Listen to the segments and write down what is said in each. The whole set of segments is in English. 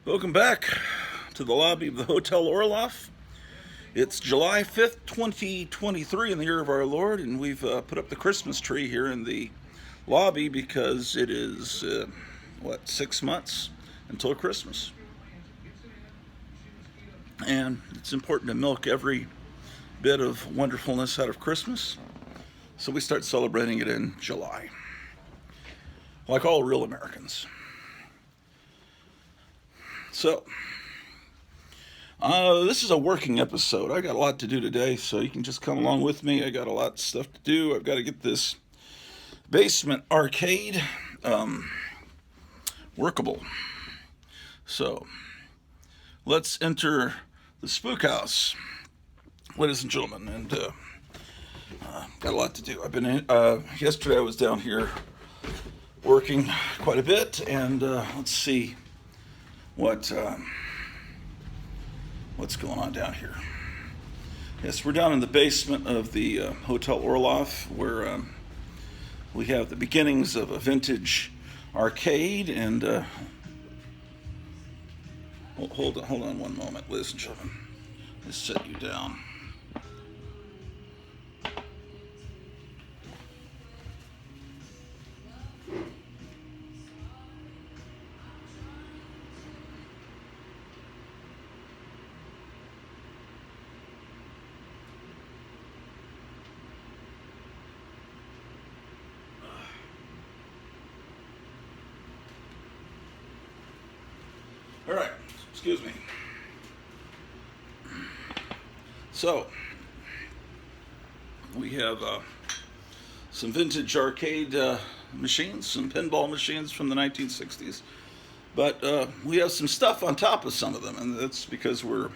Welcome back to the lobby of the Hotel Orloff. It's July 5th, 2023, in the year of our Lord, and we've put up the Christmas tree here in the lobby because it is, 6 months until Christmas. And it's important to milk every bit of wonderfulness out of Christmas, so we start celebrating it in July, like all real Americans. So, this is a working episode. I got a lot to do today, so you can just come along with me. I got a lot of stuff to do. I've got to get this basement arcade workable. So, let's enter the spook house, ladies and gentlemen, and got a lot to do. I've been yesterday I was down here working quite a bit, and let's see what's going on down here. Yes, we're down in the basement of the Hotel Orloff, where we have the beginnings of a vintage arcade. And hold on one moment, ladies and gentlemen. Let's set you down. All right, excuse me. So, we have some vintage arcade machines, some pinball machines from the 1960s. But we have some stuff on top of some of them, and that's because we're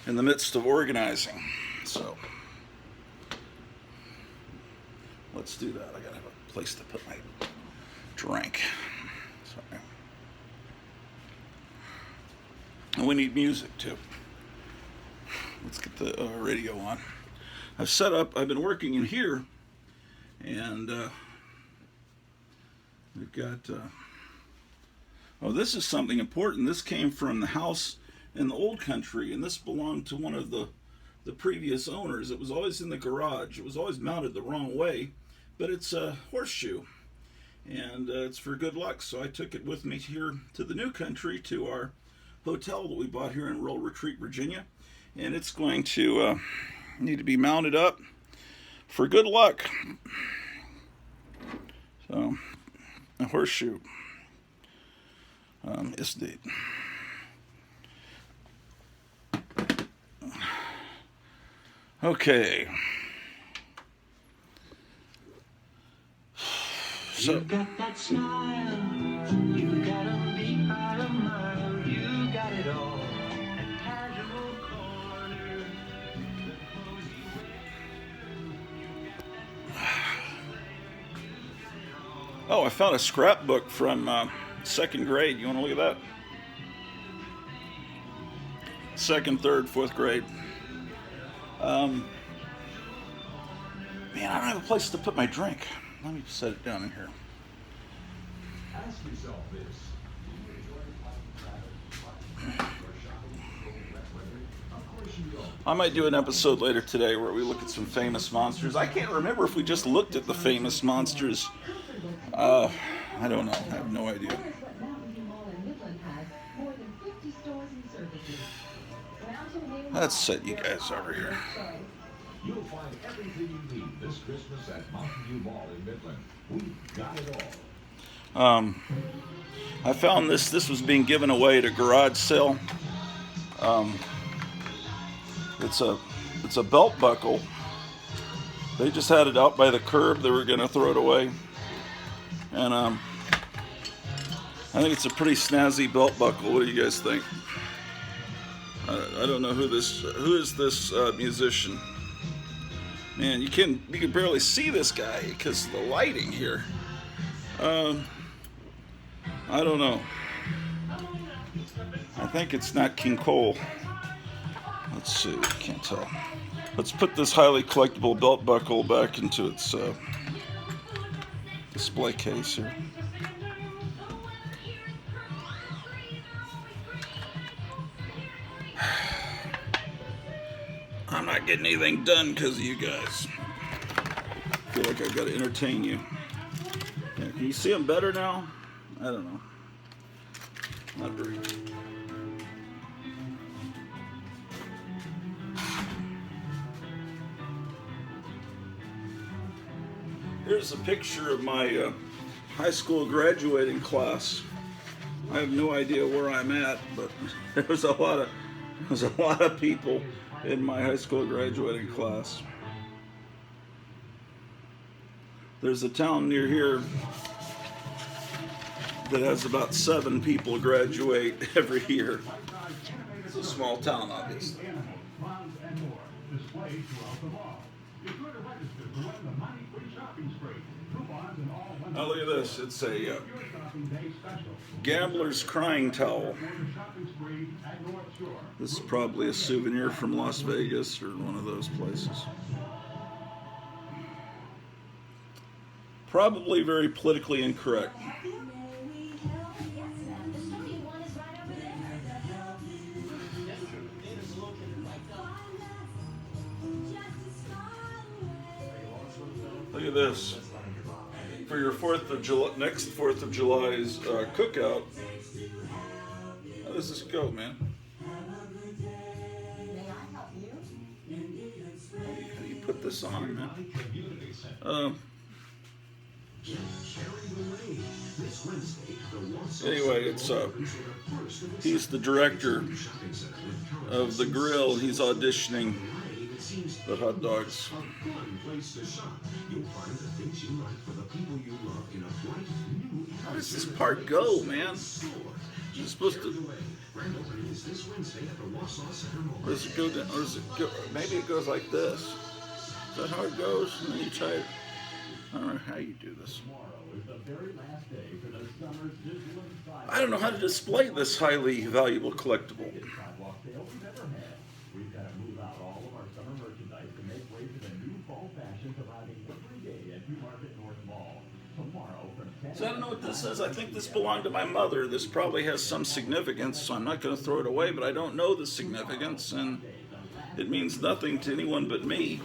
in the midst of organizing. So, let's do that. I gotta have a place to put my drink. Sorry. And we need music too. Let's get the radio on. I've been working in here, and we've got, this is something important. This came from the house in the old country, and this belonged to one of the previous owners. It was always in the garage. It was always mounted the wrong way, but it's a horseshoe, and it's for good luck. So I took it with me here to the new country, to our hotel that we bought here in Rural Retreat, Virginia, and it's going to need to be mounted up for good luck. So, a horseshoe is neat. Okay. So, you got that smile, you got a beat by a mile, you got it all. And casual corner, the clothes you wear, Oh, I found a scrapbook from second grade. You want to look at that? Second, third, fourth grade. Man, I don't have a place to put my drink. Let me set it down in here. Ask yourself this. I might do an episode later today where we look at some famous monsters. I can't remember if we just looked at the famous monsters. I don't know. I have no idea. Let's set you guys over here. You'll find everything you need this Christmas at Mountain View Mall in Midland. We've got it all. I found this. This was being given away at a garage sale. It's a belt buckle. They just had it out by the curb. They were going to throw it away, and I think it's a pretty snazzy belt buckle. What do you guys think? I don't know who is this musician. Man, you can barely see this guy because of the lighting here. I don't know. I think it's not King Cole. Let's see. Can't tell. Let's put this highly collectible belt buckle back into its display case here. not getting anything done because of you guys. I feel like I've got to entertain you. Yeah, can you see them better now? I don't know. Not very. Here's a picture of my high school graduating class. I have no idea where I'm at, but there was a lot of people in my high school graduating class. There's a town near here that has about 7 people graduate every year. It's a small town, obviously. Now look at this. It's a gambler's crying towel. This is probably a souvenir from Las Vegas or one of those places. Probably very politically incorrect. Look at this. For your 4th of July, next 4th of July's cookout. How does this go, man? How do you put this on, man? Anyway, it's he's the director of the grill. He's auditioning the hot dogs. How does this part go, man? You're supposed to. Or does it go down? Or does it go? Maybe it goes like this. Is that how it goes? And then you try it. I don't know how you do this. I don't know how to display this highly valuable collectible. We've got to move out all of our summer merchandise to make way for the new fall fashions arriving every day at Newmarket North Mall. Tomorrow from 10. So I don't know what this is. I think this belonged to my mother. This probably has some significance, so I'm not going to throw it away, but I don't know the significance, and it means nothing to anyone but me.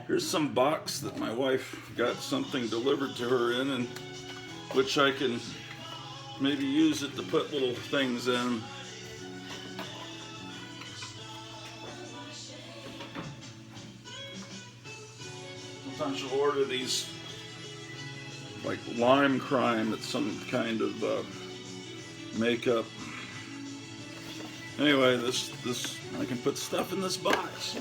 Here's some box that my wife got something delivered to her in, and which I can maybe use it to put little things in. Sometimes you'll order these like lime crime. It's some kind of makeup. Anyway, this I can put stuff in this box.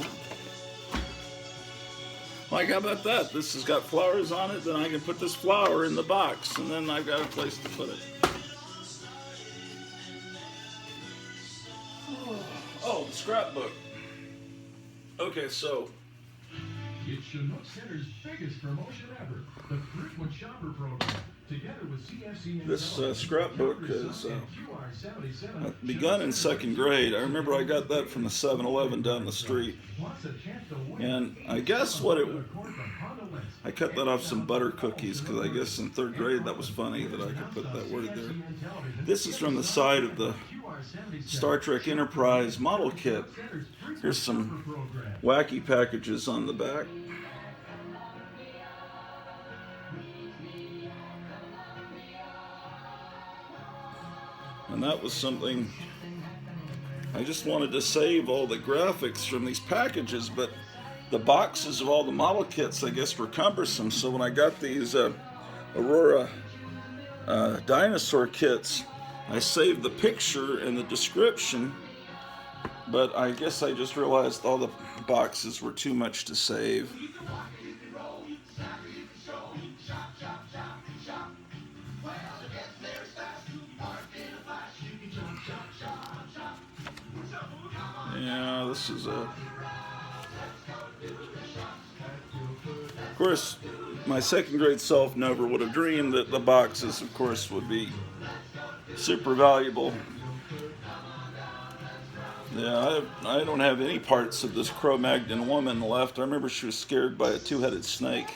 Like, how about that? This has got flowers on it, then I can put this flower in the box, and then I've got a place to put it. Oh, the scrapbook. Okay, so it's Chinook Center's biggest promotion ever, the Frequent Shopper Program. Together with CFC and this scrapbook is begun in 2nd grade. I remember I got that from the 7-Eleven down the street. And I guess I cut that off some butter cookies, because I guess in 3rd grade that was funny that I could put that word there. This is from the side of the Star Trek Enterprise model kit. Here's some wacky packages on the back. And that was something, I just wanted to save all the graphics from these packages, but the boxes of all the model kits, I guess, were cumbersome. So when I got these Aurora dinosaur kits, I saved the picture and the description, but I guess I just realized all the boxes were too much to save. Yeah, this is of course, my 2nd grade self never would have dreamed that the boxes, of course, would be super valuable. Yeah, I don't have any parts of this Cro-Magnon woman left. I remember she was scared by a 2-headed snake.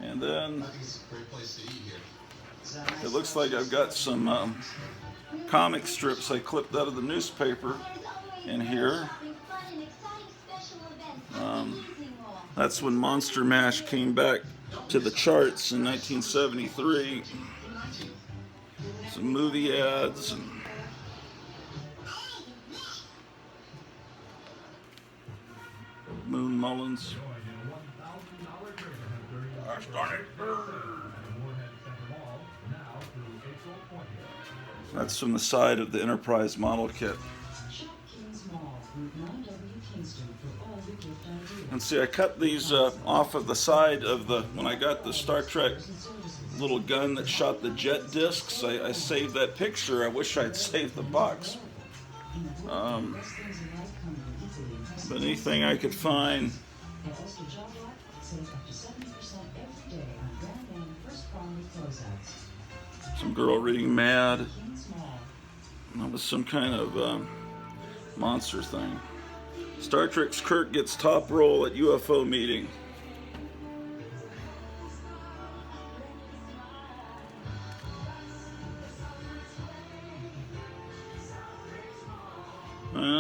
And then it looks like I've got some comic strips I clipped out of the newspaper in here. That's when Monster Mash came back to the charts in 1973. Some movie ads and Moon Mullins. Gosh darn it. That's from the side of the Enterprise model kit. And see, I cut these off of the side of the, when I got the Star Trek little gun that shot the jet discs, I saved that picture. I wish I'd saved the box. But anything I could find. Some girl reading Mad. That was some kind of monster thing. Star Trek's Kirk gets top role at UFO meeting.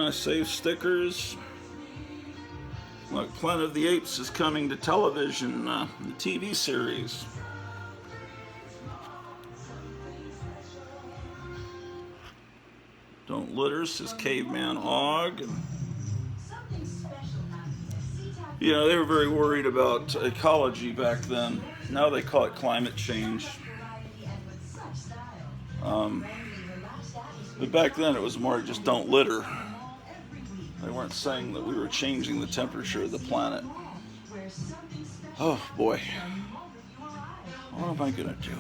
Save stickers. Look, Planet of the Apes is coming to television, the TV series. Don't litter, says Caveman Og. You know, they were very worried about ecology back then. Now they call it climate change. But back then it was more just don't litter. They weren't saying that we were changing the temperature of the planet. Oh boy. What am I gonna do?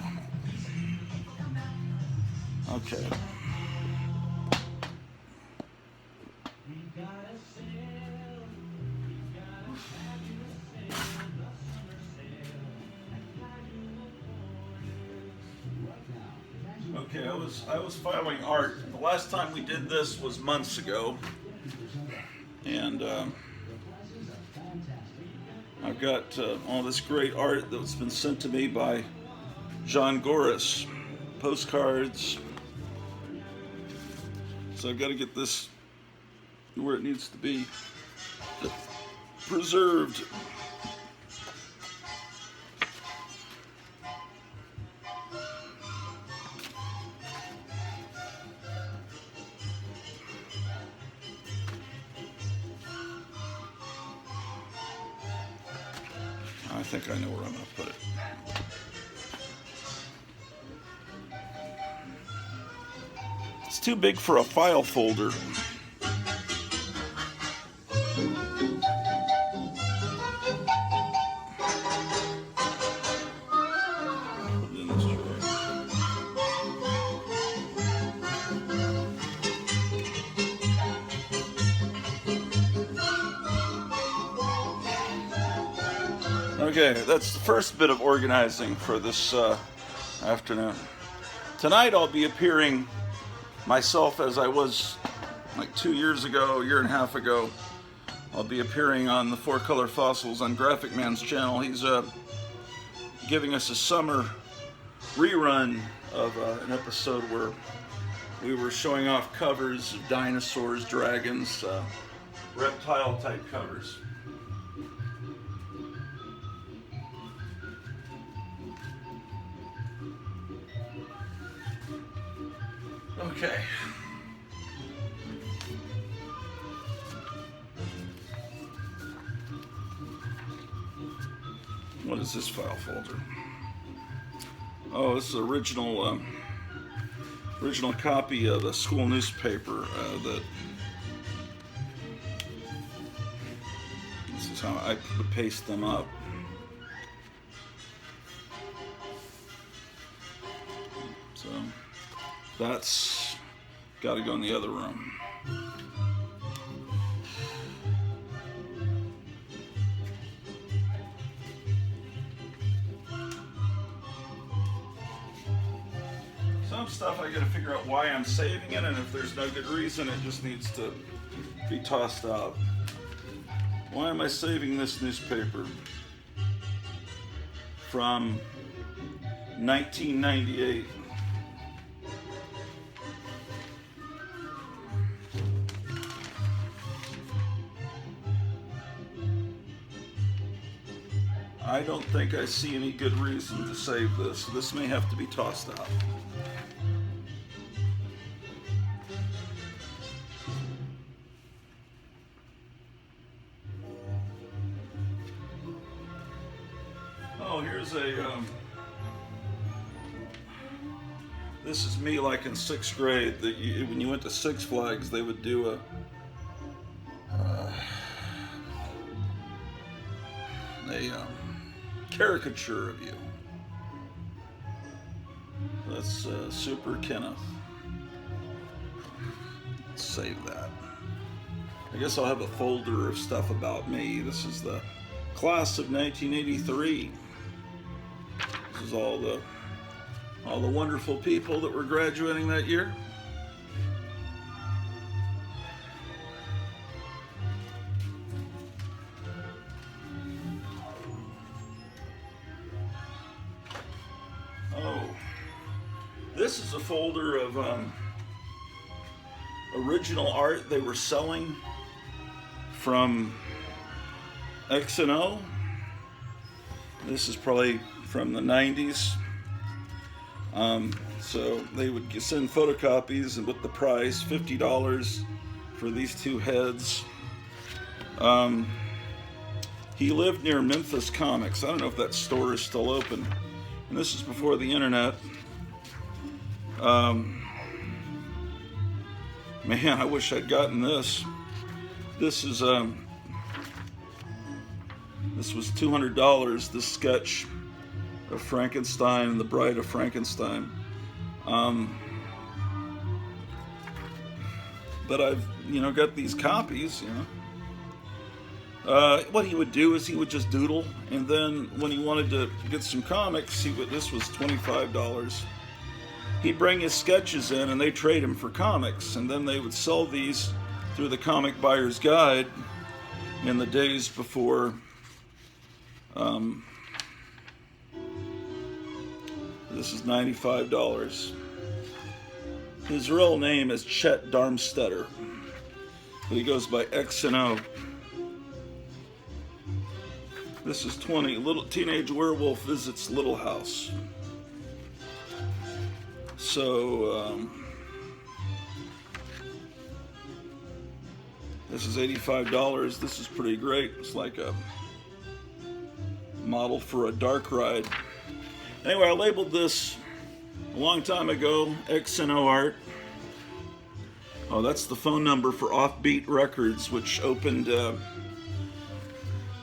Okay. Okay, I was filing art. The last time we did this was months ago, and I've got all this great art that's been sent to me by John Goris, postcards. So I've got to get this where it needs to be preserved. I think I know where I'm going to put it. It's too big for a file folder. Put it in this tray. Okay, that's the first bit of organizing for this afternoon. Tonight I'll be appearing myself as I was like 2 years ago, a year and a half ago. I'll be appearing on the Four Color Fossils on Graphic Man's channel. He's giving us a summer rerun of an episode where we were showing off covers of dinosaurs, dragons, reptile type covers. Okay. What is this file folder? Oh, this is the original copy of the school newspaper that. This is how I would paste them up. So that's got to go in the other room. Some stuff I got to figure out why I'm saving it, and if there's no good reason, it just needs to be tossed out. Why am I saving this newspaper from 1998? I don't think I see any good reason to save this. This may have to be tossed out. Oh, here's a, this is me like in 6th grade. When you went to Six Flags, they would do a caricature of you. That's Super Kenneth. Let's save that. I guess I'll have a folder of stuff about me. This is the class of 1983. This is all the wonderful people that were graduating that year. Oh, this is a folder of original art they were selling from X&O. This is probably from the 90s. So they would send photocopies, and with the price, $50 for these two heads. He lived near Memphis Comics. I don't know if that store is still open. And this is before the internet. Man, I wish I'd gotten this. This is this was $200. This sketch of Frankenstein and the Bride of Frankenstein. But I've got these copies. What he would do is he would just doodle, and then when he wanted to get some comics, this was $25. He'd bring his sketches in, and they trade him for comics, and then they would sell these through the Comic Buyer's Guide in the days before this is $95. His real name is Chet Darmstetter, but he goes by X&O. This is 20. Little teenage werewolf visits little house. So this is $85. This is pretty great. It's like a model for a dark ride. Anyway, I labeled this a long time ago, X&O art. Oh, that's the phone number for Offbeat Records, which opened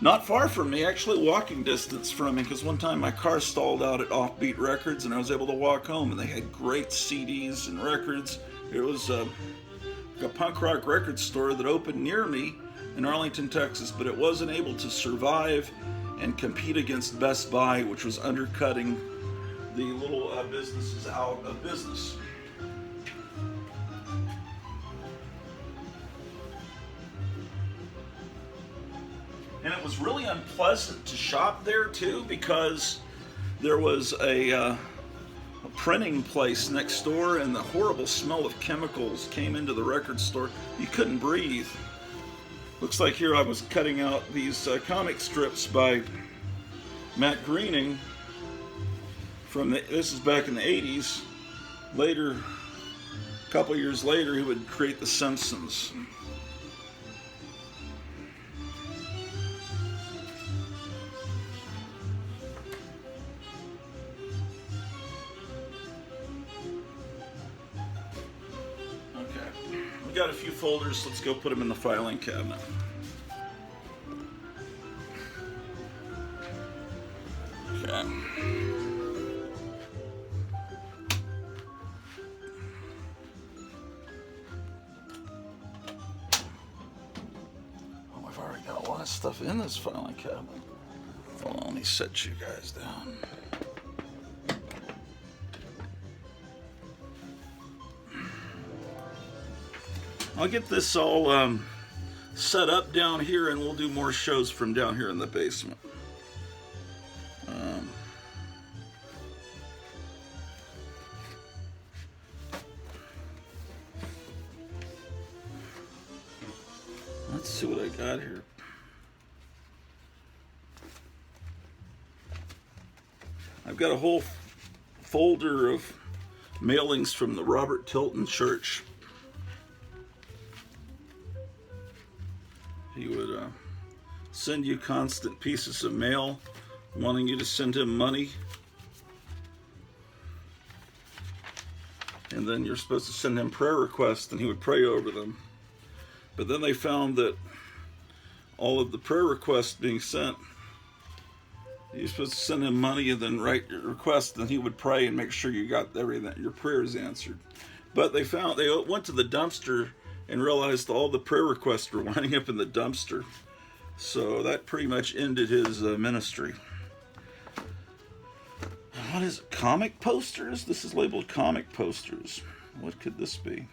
not far from me, actually walking distance from me, because one time my car stalled out at Offbeat Records and I was able to walk home, and they had great CDs and records. It was a punk rock record store that opened near me in Arlington, Texas, but it wasn't able to survive and compete against Best Buy, which was undercutting the little businesses out of business. And it was really unpleasant to shop there too, because there was a printing place next door, and the horrible smell of chemicals came into the record store. You couldn't breathe. Looks like here I was cutting out these comic strips by Matt Groening this is back in the 80s. Later, a couple years later, he would create The Simpsons. Okay, we got a few folders. Let's go put them in the filing cabinet. Okay. Oh, I've already got a lot of stuff in this filing cabinet. Hold on, let me set you guys down. I'll get this all set up down here, and we'll do more shows from down here in the basement. Let's see what I got here. I've got a whole folder of mailings from the Robert Tilton Church. He would send you constant pieces of mail wanting you to send him money. And then you're supposed to send him prayer requests and he would pray over them. But then they found that all of the prayer requests being sent, you're supposed to send him money and then write your request, and he would pray and make sure you got everything, your prayers answered. But they went to the dumpster and realized all the prayer requests were winding up in the dumpster. So that pretty much ended his ministry. What is it? Comic posters? This is labeled comic posters. What could this be?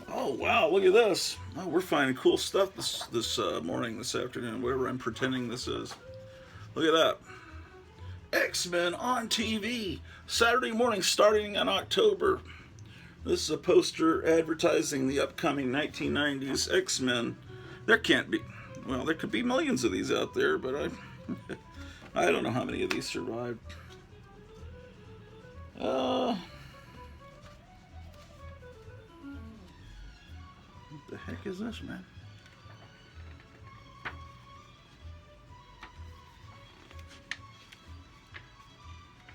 Oh, wow, look at this. Oh, we're finding cool stuff this morning, this afternoon, whatever I'm pretending this is. Look at that. X-Men on TV. Saturday morning starting in October. This is a poster advertising the upcoming 1990s X-Men. There can't be, well, there could be millions of these out there, but I don't know how many of these survived. What the heck is this, man?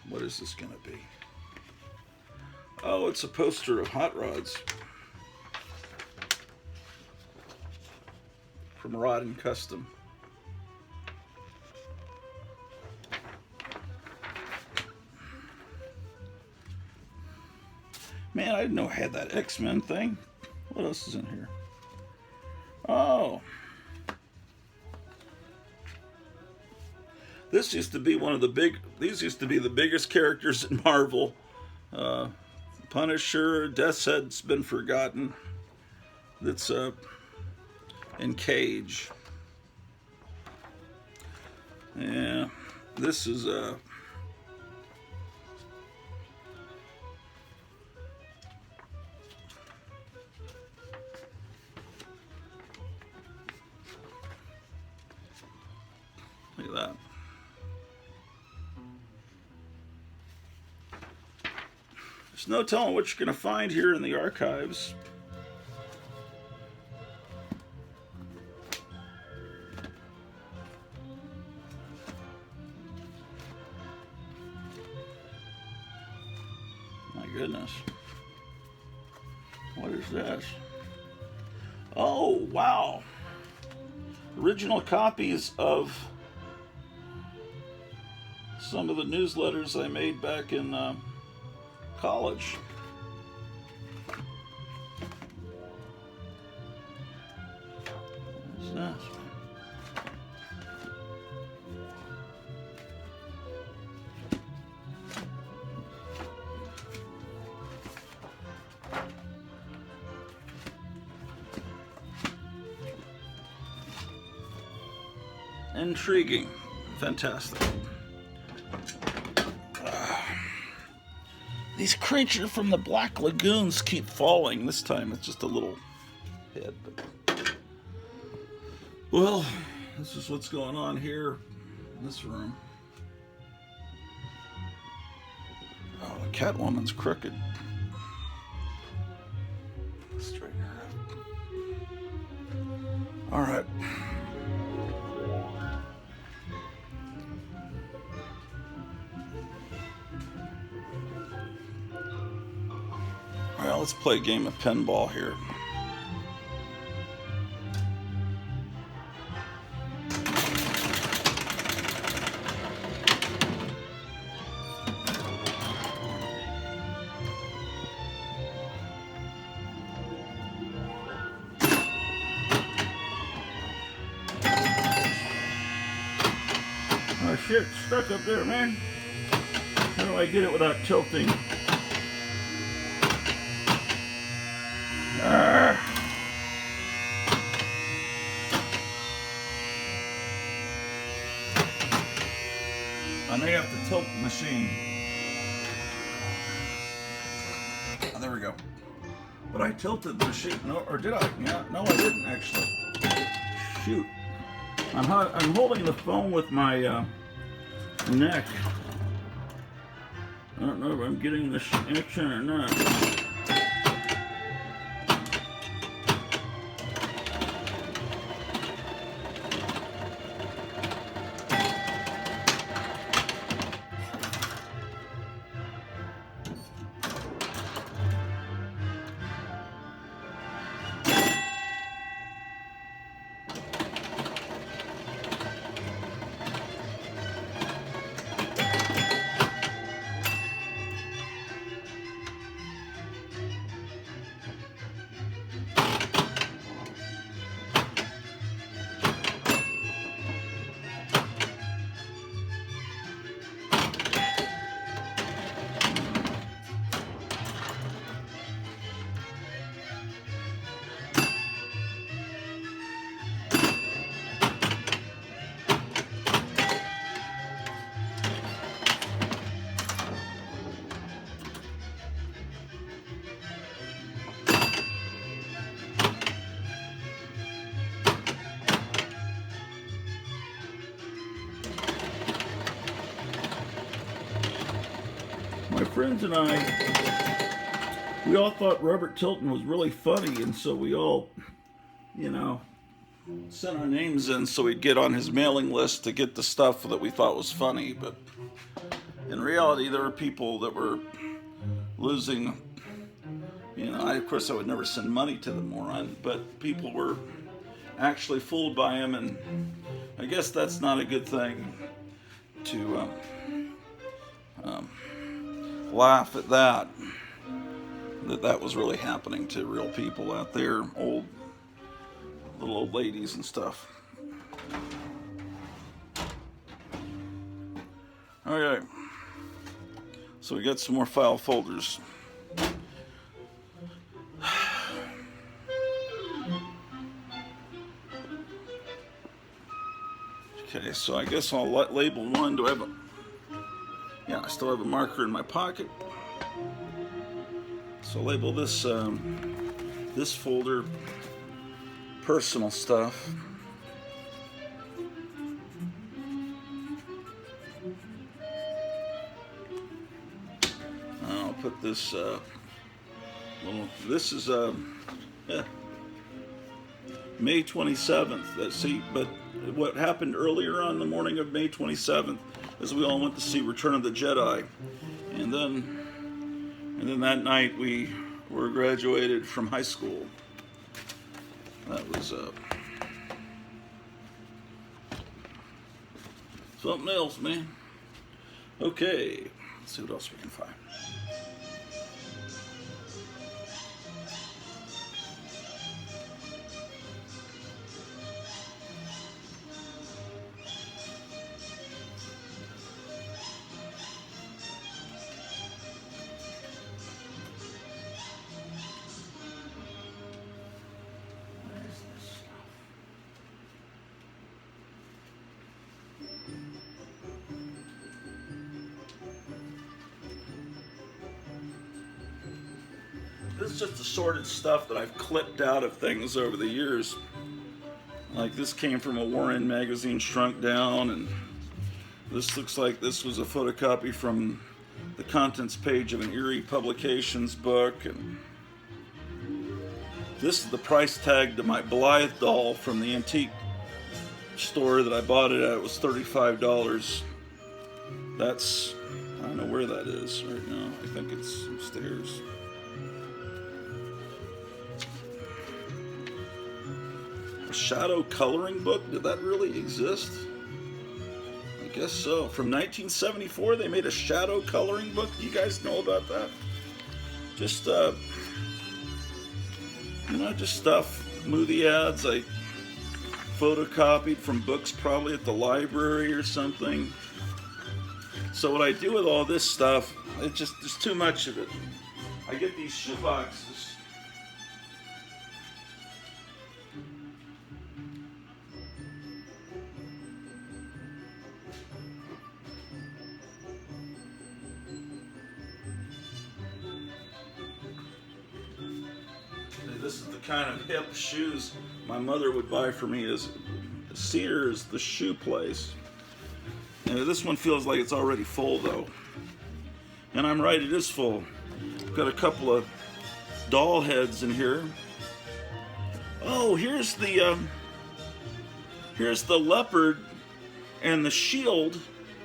What is this going to be? Oh, it's a poster of hot rods from Rod and Custom. Man, I didn't know I had that X-Men thing. What else is in here? Oh. This used to be these used to be the biggest characters in Marvel. Punisher, Death's Head's been forgotten. That's in Cage. Yeah, this is look at that. There's no telling what you're going to find here in the archives. My goodness. What is this? Oh, wow. Original copies of some of the newsletters I made back in college. What is this? Intriguing. Fantastic. These creatures from the Black Lagoons keep falling. This time it's just a little head. But... well, this is what's going on here in this room. Oh, the Catwoman's crooked. Straighten her out. All right. Well, let's play a game of pinball here. Oh shit, it's stuck up there, man. How do I get it without tilting? I may have to tilt the machine. Oh, there we go. But I tilted the machine. No, or did I? Yeah, no, I didn't actually. Shoot. I'm holding the phone with my neck. I don't know if I'm getting this action or not. My friends and I, we all thought Robert Tilton was really funny, and so we all, you know, sent our names in so we'd get on his mailing list to get the stuff that we thought was funny. But in reality, there were people that were losing, you know, of course I would never send money to the moron, but people were actually fooled by him, and I guess that's not a good thing to laugh at that was really happening to real people out there, little old ladies and stuff. Okay, so we got some more file folders. Okay, so I guess I'll label one. Do I have a... Yeah, I still have a marker in my pocket. So label this this folder personal stuff. I'll put this this is May 27th. See, but what happened earlier on the morning of May 27th is we all went to see Return of the Jedi, and then that night we were graduated from high school. That was something else, man. Okay, let's see what else we can find. This is just assorted stuff that I've clipped out of things over the years. Like this came from a Warren magazine shrunk down, and this looks like this was a photocopy from the contents page of an Erie Publications book, and this is the price tag to my Blythe doll from the antique store that I bought it at. It was $35. That's, I don't know where that is right now. I think it's upstairs. A shadow coloring book? Did that really exist? I guess so. From 1974, they made a shadow coloring book. You guys know about that? Just, you know, just stuff, movie ads I photocopied from books probably at the library or something. So what I do with all this stuff, there's too much of it. I get these shoe boxes. This is the kind of hip shoes my mother would buy for me as Sears, the shoe place. And this one feels like it's already full though. And I'm right, it is full. Got a couple of doll heads in here. Oh, here's the leopard and the shield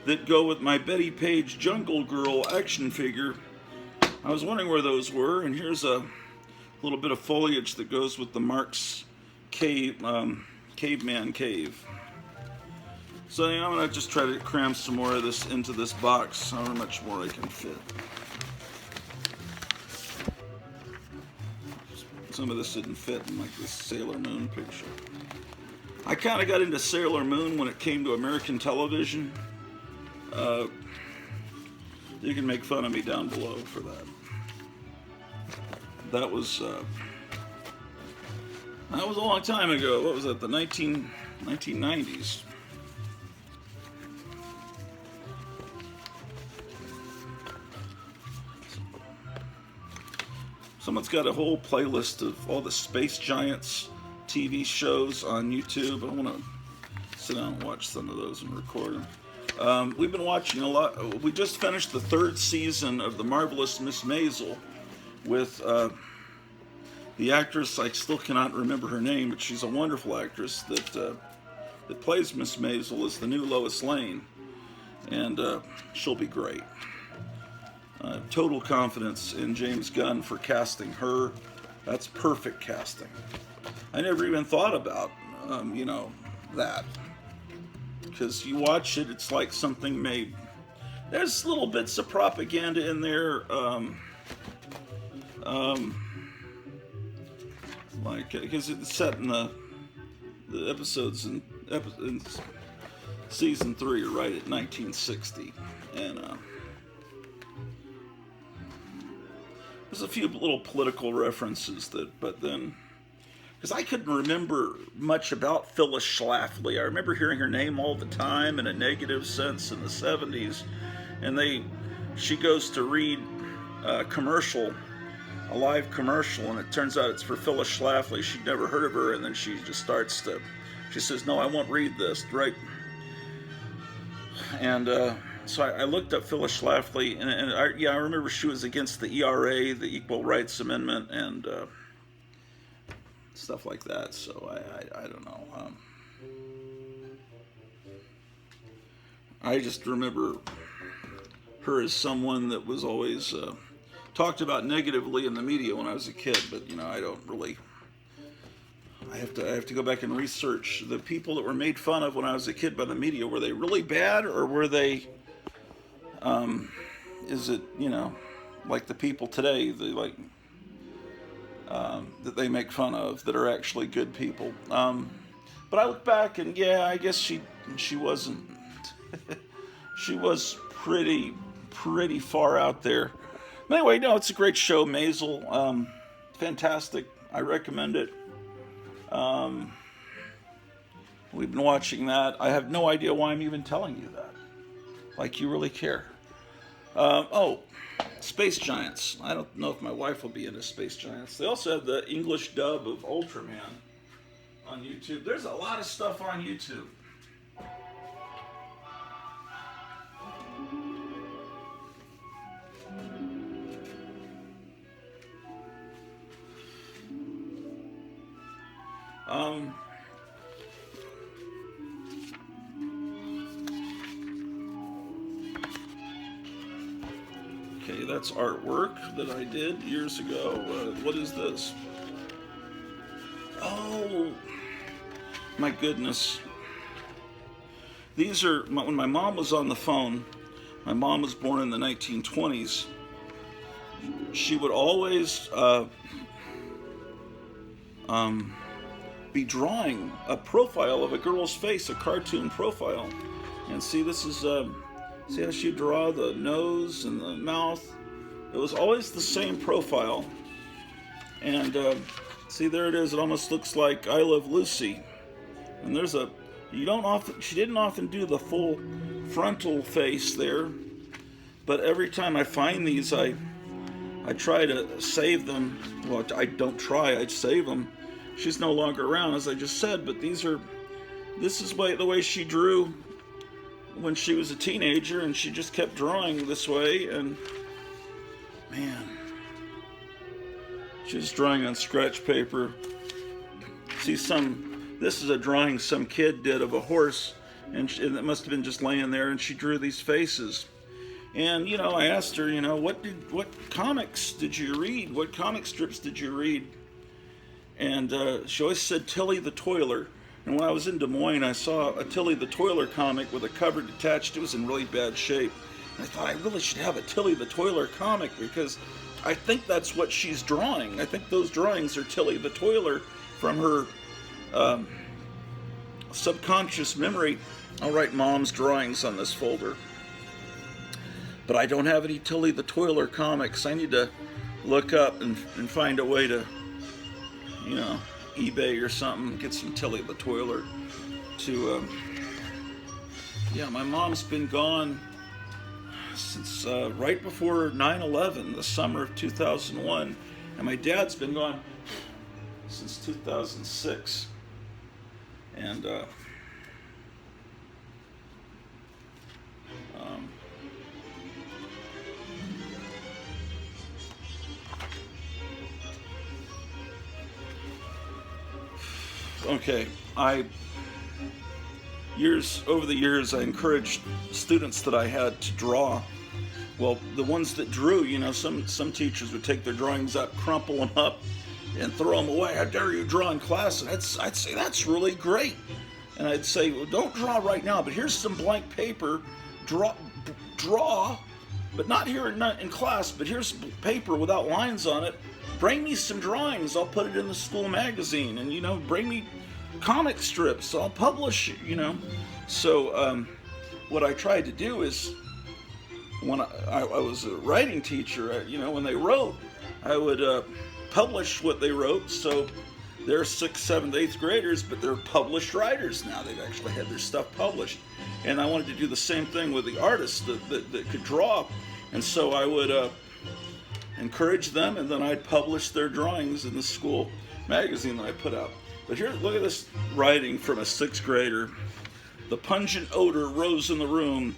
that go with my Betty Page Jungle Girl action figure. I was wondering where those were, and here's a little bit of foliage that goes with the Mark's caveman cave. So I'm gonna just try to cram some more of this into this box. I don't know how much more I can fit. Some of this didn't fit in like this Sailor Moon picture. I kind of got into Sailor Moon when it came to American television. You can make fun of me down below for that. That was a long time ago. What was that? The 1990s. Someone's got a whole playlist of all the Space Giants TV shows on YouTube. I want to sit down and watch some of those and record them. We've been watching a lot. We just finished the 3rd season of The Marvelous Miss Maisel with the actress. I still cannot remember her name, but she's a wonderful actress that plays Miss Maisel as the new Lois Lane, and she'll be great. Total confidence in James Gunn for casting her. That's perfect casting. I never even thought about, that. Because you watch it, it's like something made. There's little bits of propaganda in there. Because it's set in the episodes in season 3 are right at 1960. And, there's a few little political references but then, because I couldn't remember much about Phyllis Schlafly. I remember hearing her name all the time in a negative sense in the 70s, and she goes to read a live commercial, and it turns out it's for Phyllis Schlafly. She'd never heard of her, and then she just she says, "No, I won't read this," right? And, so I looked up Phyllis Schlafly, and I remember she was against the ERA, the Equal Rights Amendment, and stuff like that. So I don't know. I just remember her as someone that was always talked about negatively in the media when I was a kid. But I don't really. I have to go back and research the people that were made fun of when I was a kid by the media. Were they really bad, or were they? Is it, like the people today, that they make fun of that are actually good people? But I look back and I guess she wasn't, she was pretty far out there. But anyway, no, it's a great show, Maisel. Fantastic. I recommend it. We've been watching that. I have no idea why I'm even telling you that. Like you really care. Space Giants. I don't know if my wife will be into Space Giants. They also have the English dub of Ultraman on YouTube. There's a lot of stuff on YouTube. Okay, that's artwork that I did years ago. What is this? Oh, my goodness. These are, when my mom was on the phone, my mom was born in the 1920s. She would always be drawing a profile of a girl's face, a cartoon profile. And see, this is, see how she draw the nose and the mouth? It was always the same profile. And see, there it is. It almost looks like I Love Lucy. And there's she didn't often do the full frontal face there. But every time I find these, I try to save them. Well, I don't try, I save them. She's no longer around, as I just said, but this is the way she drew when she was a teenager, and she just kept drawing this way, and Man. She was drawing on scratch paper. See, this is a drawing some kid did of a horse, and it must have been just laying there, and she drew these faces. And, I asked her, what comics did you read? What comic strips did you read? And she always said Tilly the Toiler. And when I was in Des Moines, I saw a Tilly the Toiler comic with a cover detached. It was in really bad shape. And I thought I really should have a Tilly the Toiler comic, because I think that's what she's drawing. I think those drawings are Tilly the Toiler from her subconscious memory. I'll write Mom's drawings on this folder. But I don't have any Tilly the Toiler comics. I need to look up and find a way to, eBay or something, get some Tilly the Toiler to, my mom's been gone since right before 9/11, the summer of 2001, and my dad's been gone since 2006, and okay, over the years, I encouraged students that I had to draw. Well, the ones that drew, some teachers would take their drawings up, crumple them up, and throw them away. How dare you draw in class? And I'd say, that's really great. And I'd say, well, don't draw right now, but here's some blank paper. Draw, but not here in class, but here's paper without lines on it. Bring me some drawings. I'll put it in the school magazine. And, bring me comic strips. I'll publish, So what I tried to do is, when I was a writing teacher, when they wrote, I would publish what they wrote. So they're 6th, 7th, 8th graders, but they're published writers now. They've actually had their stuff published. And I wanted to do the same thing with the artists that could draw. And so I would encourage them, and then I'd publish their drawings in the school magazine that I put out. But here, look at this writing from a 6th grader. The pungent odor rose in the room.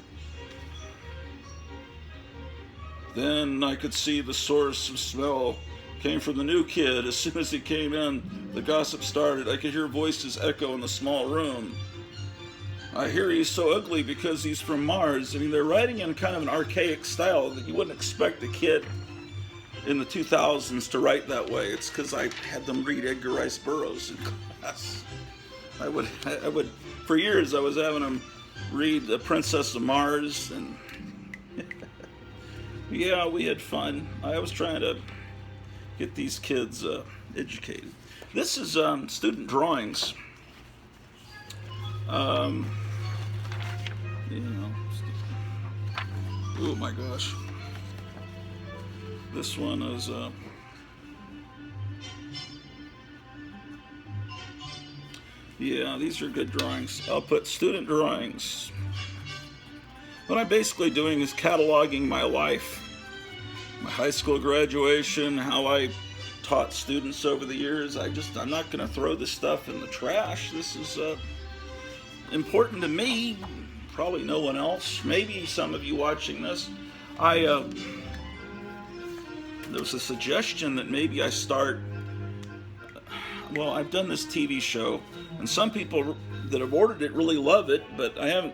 Then I could see the source of smell came from the new kid. As soon as he came in, the gossip started. I could hear voices echo in the small room. I hear he's so ugly because he's from Mars. I mean, they're writing in kind of an archaic style that you wouldn't expect a kid in the 2000s to write that way. It's because I had them read Edgar Rice Burroughs in class. I would, for years I was having them read The Princess of Mars, and yeah, we had fun. I was trying to get these kids educated. This is student drawings. Oh my gosh. This one is yeah, these are good drawings. I'll put student drawings. What I'm basically doing is cataloging my life, my high school graduation, how I taught students over the years. I'm not going to throw this stuff in the trash. This is important to me, probably no one else. Maybe some of you watching this. There was a suggestion that maybe I start, well, I've done this TV show, and some people that have ordered it really love it, but I haven't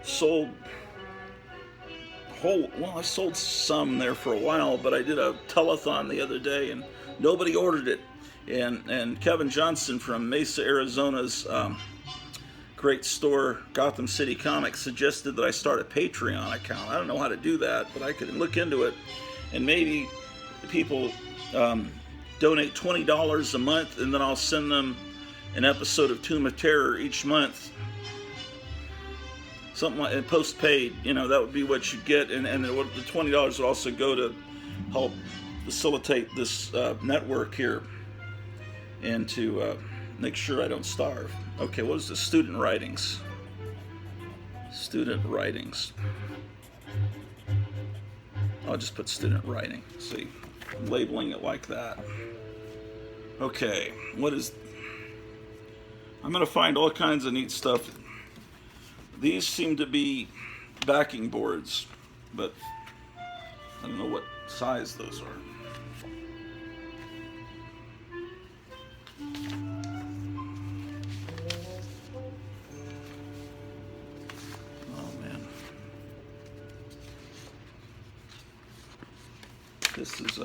sold I sold some there for a while, but I did a telethon the other day, and nobody ordered it. And Kevin Johnson from Mesa, Arizona's great store, Gotham City Comics, suggested that I start a Patreon account. I don't know how to do that, but I could look into it, and maybe people donate $20 a month, and then I'll send them an episode of Tomb of Terror each month. Something like post-paid, that would be what you get, and the $20 would also go to help facilitate this network here, and to make sure I don't starve. Okay, what is the student writings? Student writings. I'll just put student writing. See, I'm labeling it like that. Okay, I'm going to find all kinds of neat stuff. These seem to be backing boards, but I don't know what size those are. Oh man. This is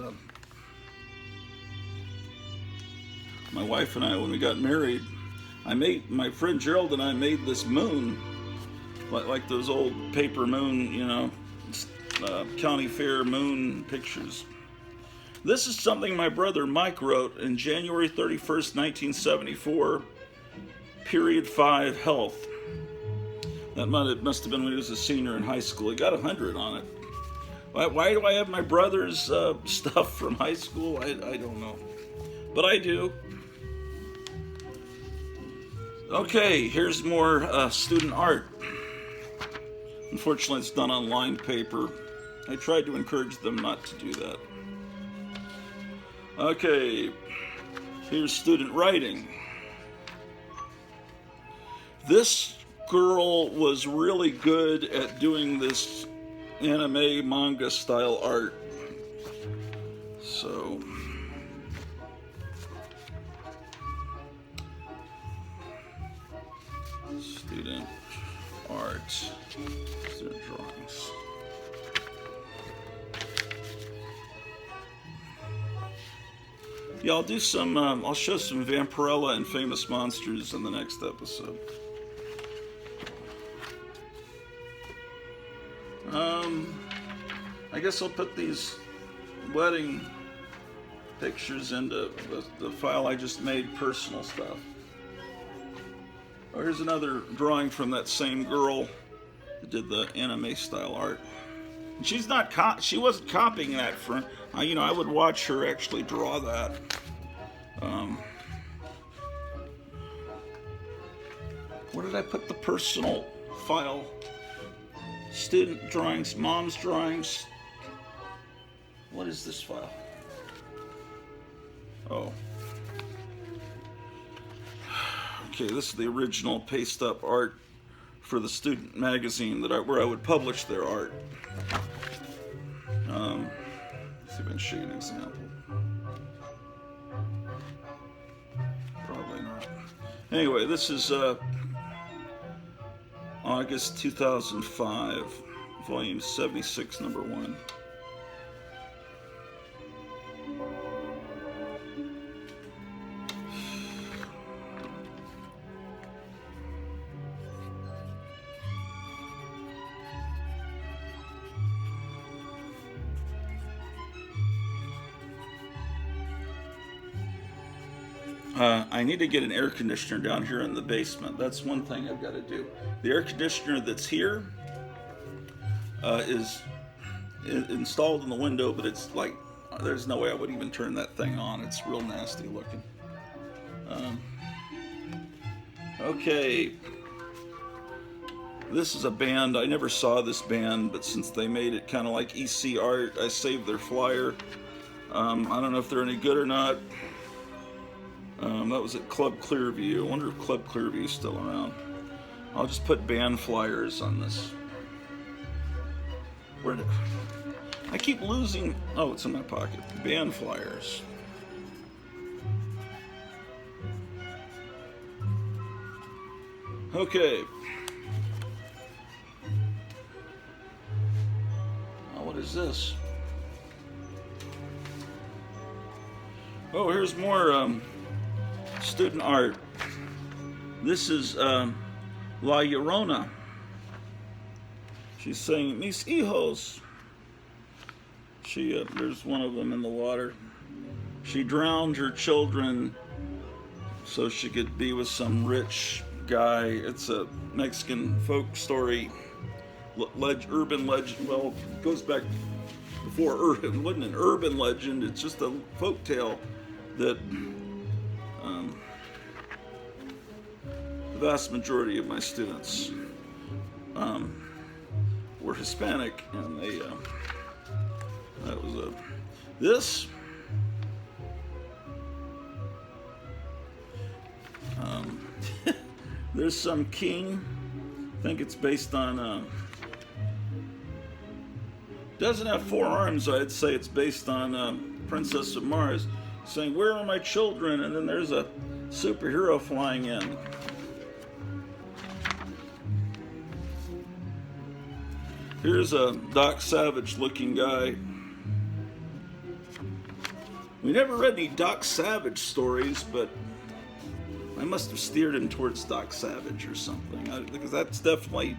my wife and I, when we got married, my friend Gerald and I made this moon, like those old paper moon, you know, county fair moon pictures. This is something my brother Mike wrote in January 31st, 1974, period 5 health. That must have been when he was a senior in high school. He got 100 on it. Why do I have my brother's stuff from high school? I don't know. But I do. Okay, here's more student art. Unfortunately, it's done on lined paper. I tried to encourage them not to do that. Okay, here's student writing. This girl was really good at doing this anime manga style art. So student art, student drawings. Yeah, I'll do some, I'll show some Vampirella and Famous Monsters in the next episode. I guess I'll put these wedding pictures into the file I just made, personal stuff. Oh, here's another drawing from that same girl that did the anime style art. And she's not she wasn't copying that from, you know, I would watch her actually draw that. Where did I put the personal file? Student drawings, mom's drawings. What is this file? Oh. Okay, this is the original paste up art for the student magazine where I would publish their art. Let's see if I can show you an example. Probably not. Anyway, this is August 2005, volume 76, number 1. I need to get an air conditioner down here in the basement. That's one thing I've got to do. The air conditioner that's here is installed in the window, but it's like, there's no way I would even turn that thing on. It's real nasty looking. Okay. This is a band. I never saw this band, but since they made it kind of like EC art, I saved their flyer. I don't know if they're any good or not. That was at Club Clearview. I wonder if Club Clearview is still around. I'll just put band flyers on this. I keep losing. Oh, it's in my pocket. Band flyers. Okay. Oh, what is this? Oh, here's more student art. This is La Llorona. She's saying, "Mis hijos." There's one of them in the water. She drowned her children so she could be with some rich guy. It's a Mexican folk story, urban legend. Well, it goes back before urban. It wasn't an urban legend. It's just a folk tale that the vast majority of my students were Hispanic, and they that was this. There's some king. I think it's based on Doesn't have 4 arms. I'd say it's based on Princess of Mars, saying, "Where are my children?" And then there's a superhero flying in. Here's a Doc Savage looking guy. We never read any Doc Savage stories, but I must have steered him towards Doc Savage or something, because that's definitely...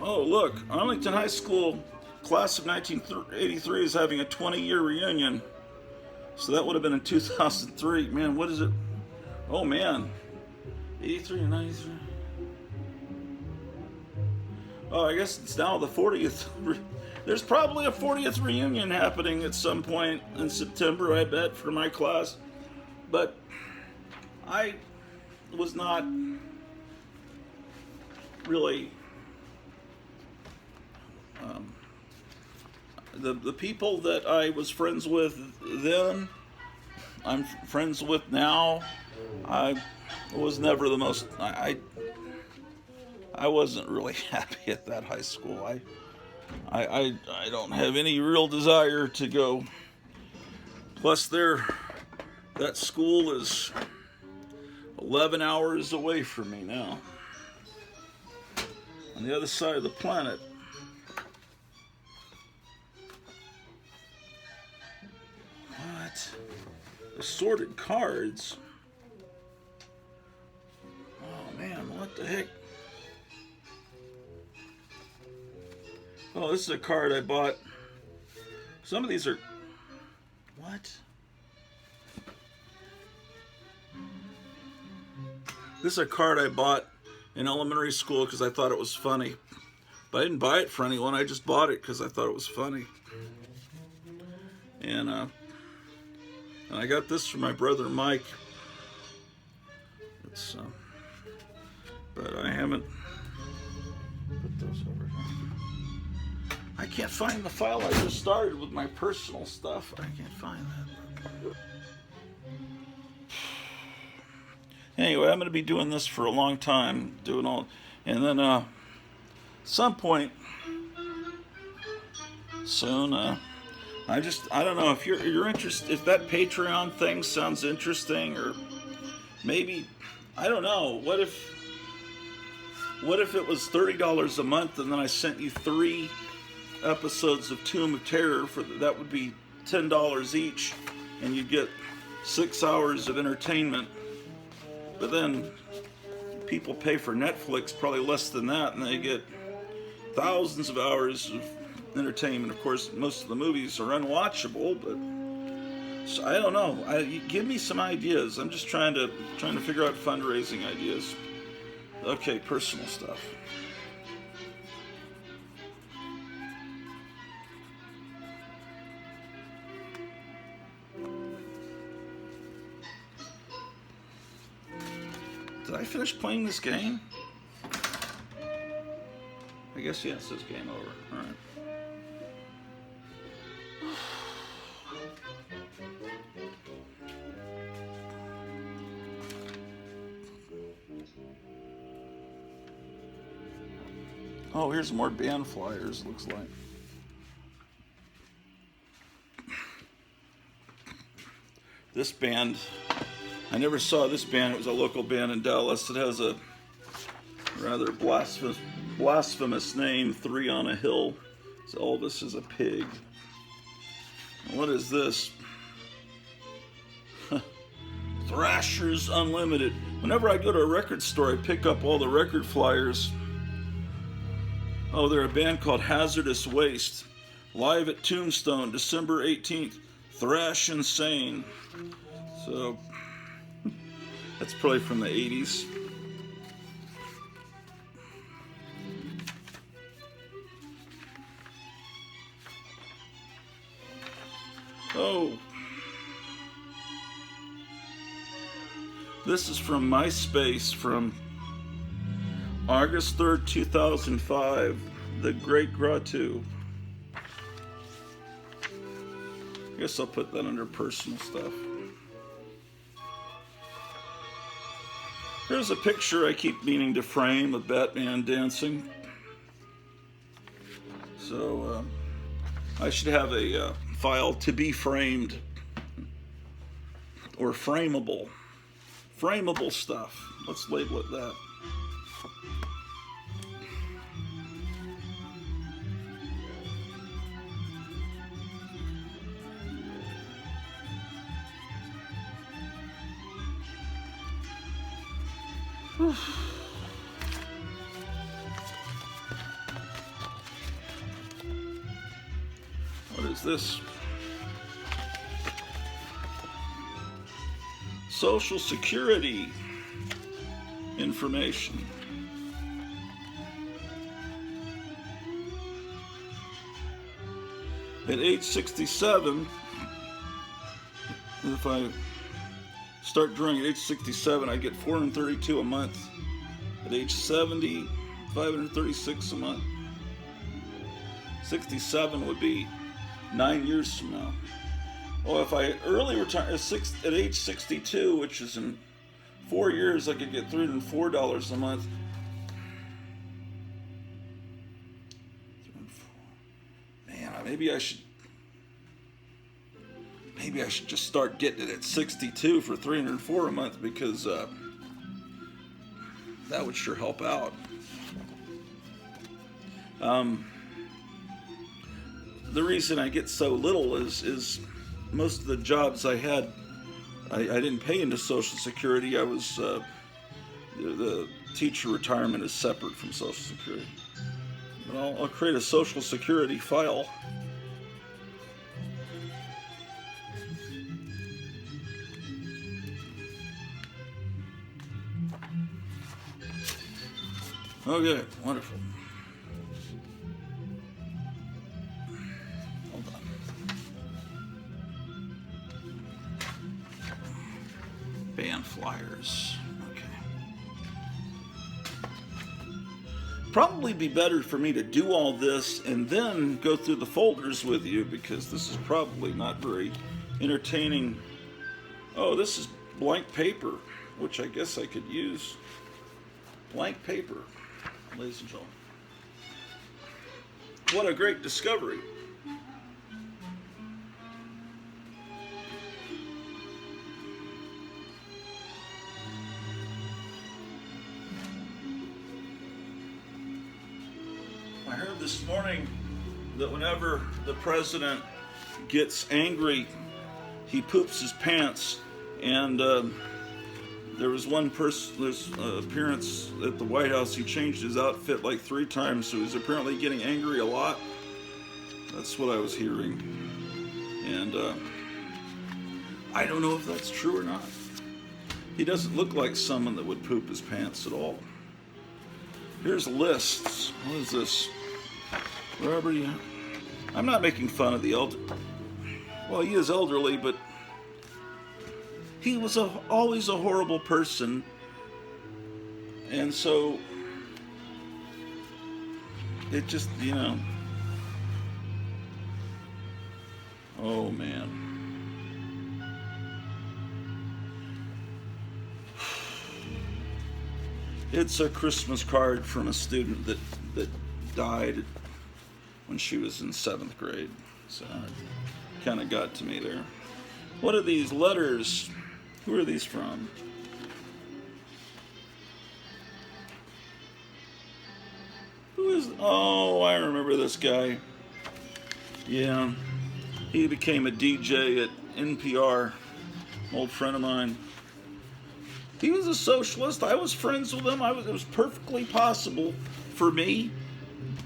Oh, look, Arlington High School class of 1983 is having a 20-year reunion. So that would have been in 2003. Man, what is it? Oh, man. 83 and 93. Oh, I guess it's now the 40th. There's probably a 40th reunion happening at some point in September, I bet, for my class. But I was not really... The people that I was friends with then, I'm friends with now. I was never the most... I wasn't really happy at that high school. I don't have any real desire to go. Plus, that school is 11 hours away from me now, on the other side of the planet. What? Assorted cards? Oh man, what the heck? Oh, this is a card I bought. Some of these are... What? This is a card I bought in elementary school because I thought it was funny. But I didn't buy it for anyone. I just bought it because I thought it was funny. And I got this from my brother Mike. It's but I haven't put those over here. I can't find the file I just started with my personal stuff. I can't find that. Anyway, I'm going to be doing this for a long time, and then some point soon. I don't know if you're interested. If that Patreon thing sounds interesting, or maybe, I don't know. What if it was $30 a month, and then I sent you 3 episodes of Tomb of Terror that would be $10 each, and you'd get 6 hours of entertainment. But then people pay for Netflix probably less than that, and they get thousands of hours of entertainment. Of course, most of the movies are unwatchable, but so I don't know. Give me some ideas. I'm just trying to figure out fundraising ideas. Okay, personal stuff. Did I finish playing this game? I guess, yeah, it says game over. All right. Oh, here's more band flyers, looks like. This band, I never saw this band. It was a local band in Dallas. It has a rather blasphemous name, 3 on a Hill. So Elvis is a pig. What is this? Thrashers Unlimited. Whenever I go to a record store, I pick up all the record flyers. Oh, they're a band called Hazardous Waste. Live at Tombstone, December 18th. Thrash Insane. So, that's probably from the 80s. Oh. This is from MySpace from August 3rd, 2005, The Great Grotto. I guess I'll put that under personal stuff. Here's a picture I keep meaning to frame of Batman dancing. So I should have a file to be framed or frameable. Frameable stuff. Let's label it that. What is this? Social Security information. At age 67, if I start drawing at age 67, I get $432 a month. At age 70, $536 a month. 67 would be 9 years from now. Well, if I early retire at age 62, which is in 4 years, I could get $304 a month. Man, maybe I should just start getting it at 62 for $304 a month, because that would sure help out. The reason I get so little is most of the jobs I had, I didn't pay into Social Security. I was the teacher retirement is separate from Social Security. But I'll create a Social Security file. Okay, wonderful. Hold on. Band flyers. Okay. Probably be better for me to do all this and then go through the folders with you, because this is probably not very entertaining. Oh, this is blank paper, which I guess I could use. Blank paper. Ladies and gentlemen, what a great discovery. I heard this morning that whenever the president gets angry, he poops his pants, and there was one person, there's appearance at the White House, he changed his outfit like 3 times, so he's apparently getting angry a lot. That's what I was hearing. And I don't know if that's true or not. He doesn't look like someone that would poop his pants at all. Here's lists. What is this? Robert, I'm not making fun of the elder. Well, he is elderly, but he was always a horrible person, and so it just, oh man. It's a Christmas card from a student that died when she was in 7th grade, so it kind of got to me there. What are these letters? Who are these from? Who is... Oh, I remember this guy. Yeah. He became a DJ at NPR. Old friend of mine. He was a socialist. I was friends with him. It was perfectly possible for me.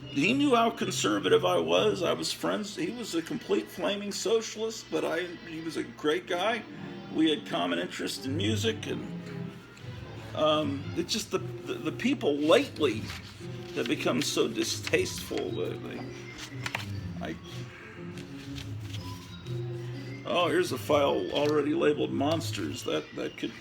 He knew how conservative I was. I was friends. He was a complete flaming socialist, but he was a great guy. We had common interest in music, and it's just the people lately that become so distasteful. Oh, here's a file already labeled monsters. That could